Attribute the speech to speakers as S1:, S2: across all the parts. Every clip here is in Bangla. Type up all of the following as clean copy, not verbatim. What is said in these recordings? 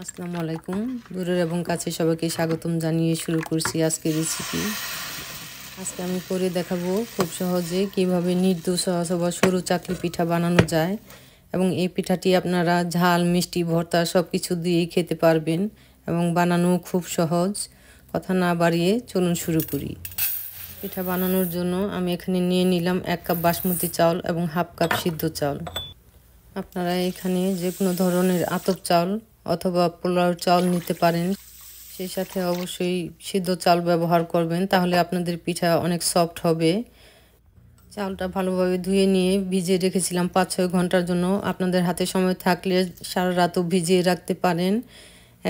S1: আসসালামু আলাইকুম। দূরের এবং কাছে সবাইকে স্বাগতম জানিয়ে শুরু করছি আজকের রেসিপি। আজকে আমি করে দেখাবো খুব সহজে কিভাবে নির্দোষ অথবা সরু চাকলি পিঠা বানানো যায় এবং এই পিঠাটি আপনারা ঝাল মিষ্টি ভর্তা সব কিছু দিয়েই খেতে পারবেন এবং বানানো খুব সহজ। কথা না বাড়িয়ে চলুন শুরু করি। পিঠা বানানোর জন্য আমি এখানে নিয়ে নিলাম 1 কাপ বাসমতি চাউল এবং হাফ কাপ সিদ্ধ চাউল। আপনারা এখানে যে কোনো ধরনের আতপ চাউল অথবা পোলাও চাউল নিতে পারেন, সেই সাথে অবশ্যই সিদ্ধ চাল ব্যবহার করবেন, তাহলে আপনাদের পিঠা অনেক সফট হবে। চালটা ভালোভাবে ধুয়ে নিয়ে ভিজিয়ে রেখেছিলাম 5-6 ঘন্টার জন্য। আপনাদের হাতে সময় থাকলে সারা রাতও ভিজিয়ে রাখতে পারেন।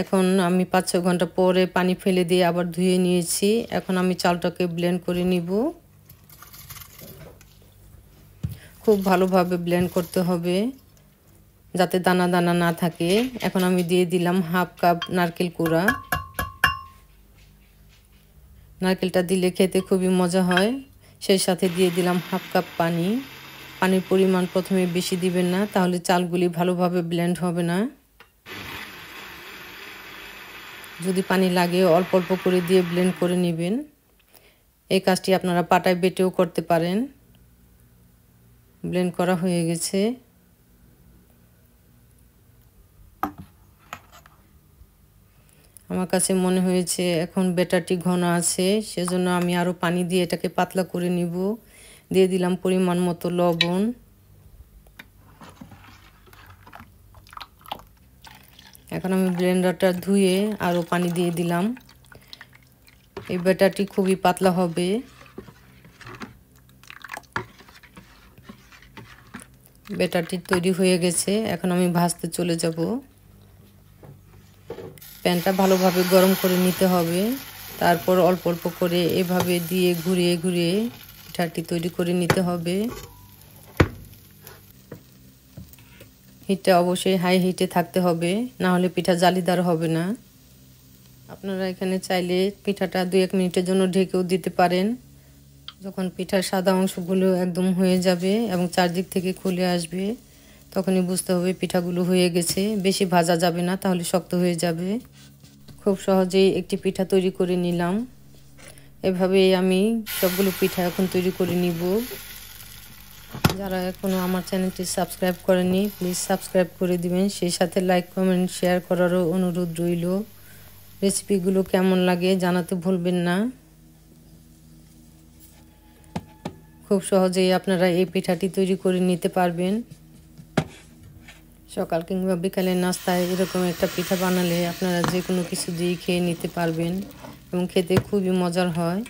S1: এখন আমি 5-6 ঘন্টা পরে পানি ফেলে দিয়ে আবার ধুয়ে নিয়েছি। এখন আমি চালটাকে ব্লেন্ড করে নিব। খুব ভালোভাবে ব্লেন্ড করতে হবে যাতে দানা দানা না থাকে। এখন আমি দিয়ে দিলাম হাফ কাপ নারকেল কোড়া। নারকেলটা দিলে খেতে খুবই মজা হয়। সেই সাথে দিয়ে দিলাম হাফ কাপ পানি। পানির পরিমাণ প্রথমে বেশি দিবেন না, তাহলে চালগুলি ভালোভাবে ব্লেন্ড হবে না। যদি পানি লাগে অল্প অল্প করে দিয়ে ব্লেন্ড করে নেবেন। এই কাজটি আপনারা পাটায় বেটেও করতে পারেন। ব্লেন্ড করা হয়ে গেছে। আমার কাছে মনে হয়েছে এখন ব্যাটারটি ঘন আছে, সেজন্য আমি আরও পানি দিয়ে এটাকে পাতলা করে নিব। দিয়ে দিলাম পরিমাণ মতো লবণ। এখন আমি ব্লেন্ডারটা ধুয়ে আরও পানি দিয়ে দিলাম। এই ব্যাটারটি খুবই পাতলা হবে। ব্যাটারটি তৈরি হয়ে গেছে। এখন আমি ভাজতে চলে যাব। প্যানটা ভালোভাবে গরম করে নিতে হবে। তারপর অল্প অল্প করে এভাবে দিয়ে ঘুরিয়ে ঘুরিয়ে পিঠাটি তৈরি করে নিতে হবে। হিটটা অবশ্যই হাই হিটে থাকতে হবে, না হলে পিঠা জালিদার হবে না। আপনারা এখানে চাইলে পিঠাটা 2-1 মিনিটের জন্য ঢেকেও দিতে পারেন। যখন পিঠার সাদা অংশগুলো একদম হয়ে যাবে এবং চারদিক থেকে খুলে আসবে, তখনই বুঝতে হবে পিঠাগুলো হয়ে গেছে। বেশি ভাজা যাবে না, তাহলে শক্ত হয়ে যাবে। খুব সহজেই একটি পিঠা তৈরি করে নিলাম। এভাবেই আমি সবগুলো পিঠা এখন তৈরি করে নিব। যারা এখনও আমার চ্যানেলটি সাবস্ক্রাইব করেনি, প্লিজ সাবস্ক্রাইব করে দিবেন। সেই সাথে লাইক কমেন্ট শেয়ার করারও অনুরোধ রইল। রেসিপিগুলো কেমন লাগে জানাতে ভুলবেন না। খুব সহজেই আপনারা এই পিঠাটি তৈরি করে নিতে পারবেন। সকাল কিংবা বিকালের নাস্তায় এরকম একটা পিঠা বানালে আপনারা যে কোনো কিছু দিয়ে খেয়ে নিতে পারবেন এবং খেতে খুবই মজার হয়।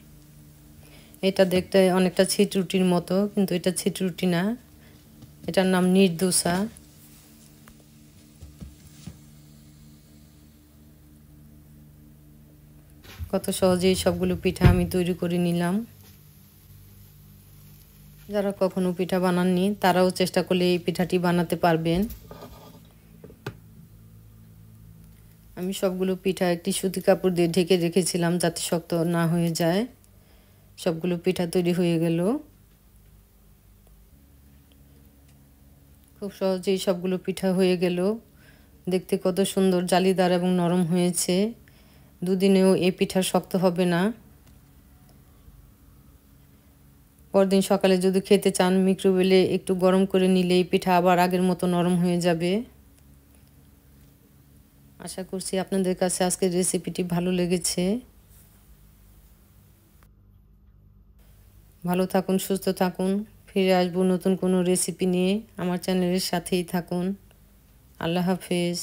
S1: এটা দেখতে অনেকটা ছিট রুটির মতো, কিন্তু এটা ছিট রুটি না, এটার নাম নির্দোসা। কত সহজেই সবগুলো পিঠা আমি তৈরি করে নিলাম। যারা কখনো পিঠা বানাননি তারাও চেষ্টা করলে এই পিঠাটি বানাতে পারবেন। আমি সবগুলো পিঠা একটি সুতি কাপড় দিয়ে ঢেকে রেখেছিলাম যাতে শক্ত না হয়ে যায়। সবগুলো পিঠা তৈরি হয়ে গেল। খুব সহজেই সবগুলো পিঠা হয়ে গেল। দেখতে কত সুন্দর জালিদার এবং নরম হয়েছে। দুদিনেও এই পিঠা শক্ত হবে না। পরদিন সকালে যদি খেতে চান, মিক্রোওয়েভে একটু গরম করে নিলেই পিঠা আবার আগের মতো নরম হয়ে যাবে। আশা করছি আপনাদের কাছে আজকের রেসিপিটি ভালো লেগেছে। ভালো থাকুন, সুস্থ থাকুন। ফিরে আসবো নতুন কোনো রেসিপি নিয়ে। আমার চ্যানেলের সাথেই থাকুন। আল্লাহ হাফেজ।